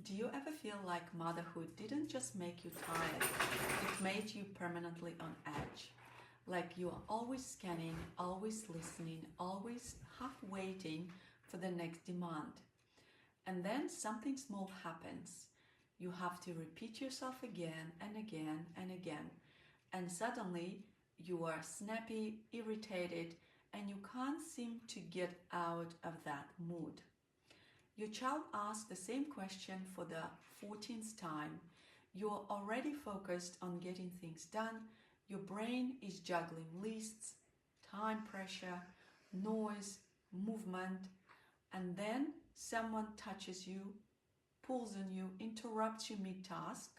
Do you ever feel like motherhood didn't just make you tired, it made you permanently on edge? Like you are always scanning, always listening, always half waiting for the next demand. And then something small happens. You have to repeat yourself again and again and again. And suddenly you are snappy, irritated, and you can't seem to get out of that mood. Your child asks the same question for the 14th time. You're already focused on getting things done. Your brain is juggling lists, time pressure, noise, movement, and then someone touches you, pulls on you, interrupts you mid-task,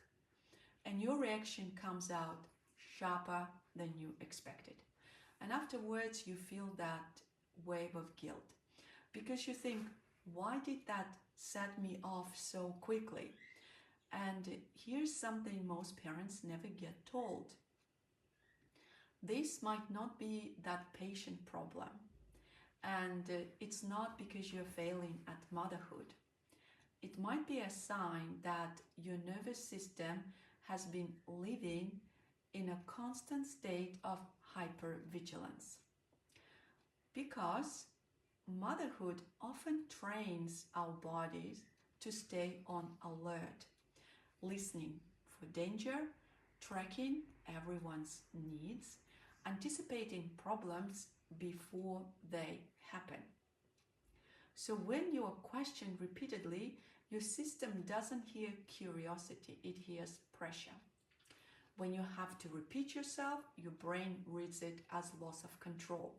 and your reaction comes out sharper than you expected. And afterwards, you feel that wave of guilt because you think, why did that set me off so quickly? And here's something most parents never get told. This might not be that patient problem. And it's not because you're failing at motherhood. It might be a sign that your nervous system has been living in a constant state of hypervigilance. Because motherhood often trains our bodies to stay on alert, listening for danger, tracking everyone's needs, anticipating problems before they happen. So when you are questioned repeatedly, your system doesn't hear curiosity, it hears pressure. When you have to repeat yourself, your brain reads it as loss of control.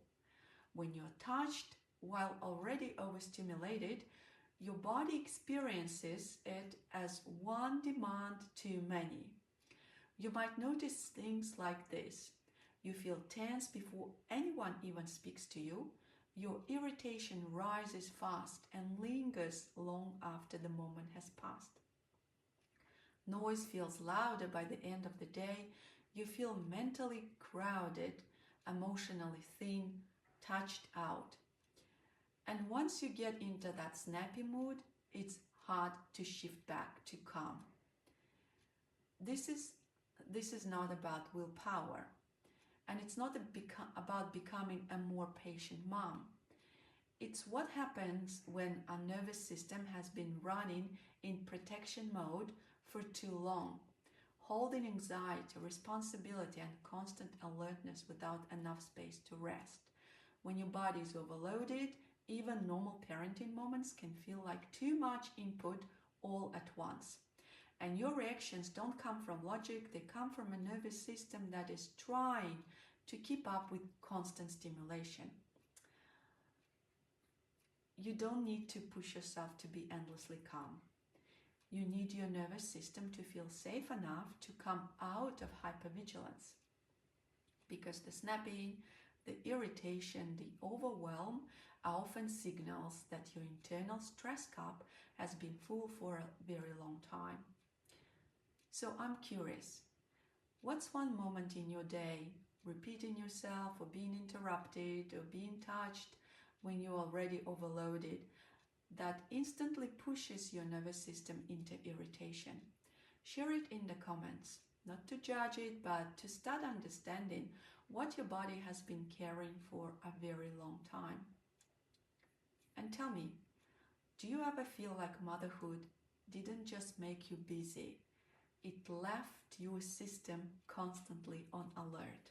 When you're touched while already overstimulated, your body experiences it as one demand too many. You might notice things like this. You feel tense before anyone even speaks to you. Your irritation rises fast and lingers long after the moment has passed. Noise feels louder by the end of the day. You feel mentally crowded, emotionally thin, touched out. And once you get into that snappy mood, it's hard to shift back to calm. This is not about willpower. And it's not about becoming a more patient mom. It's what happens when our nervous system has been running in protection mode for too long, holding anxiety, responsibility, and constant alertness without enough space to rest. When your body is overloaded, even normal parenting moments can feel like too much input all at once. And your reactions don't come from logic, they come from a nervous system that is trying to keep up with constant stimulation. You don't need to push yourself to be endlessly calm. You need your nervous system to feel safe enough to come out of hypervigilance. Because the snapping, the irritation, the overwhelm are often signals that your internal stress cup has been full for a very long time. So I'm curious, what's one moment in your day, repeating yourself or being interrupted or being touched when you're already overloaded, that instantly pushes your nervous system into irritation? Share it in the comments, not to judge it, but to start understanding what your body has been carrying for a very long time. And tell me, do you ever feel like motherhood didn't just make you busy? It left your system constantly on alert.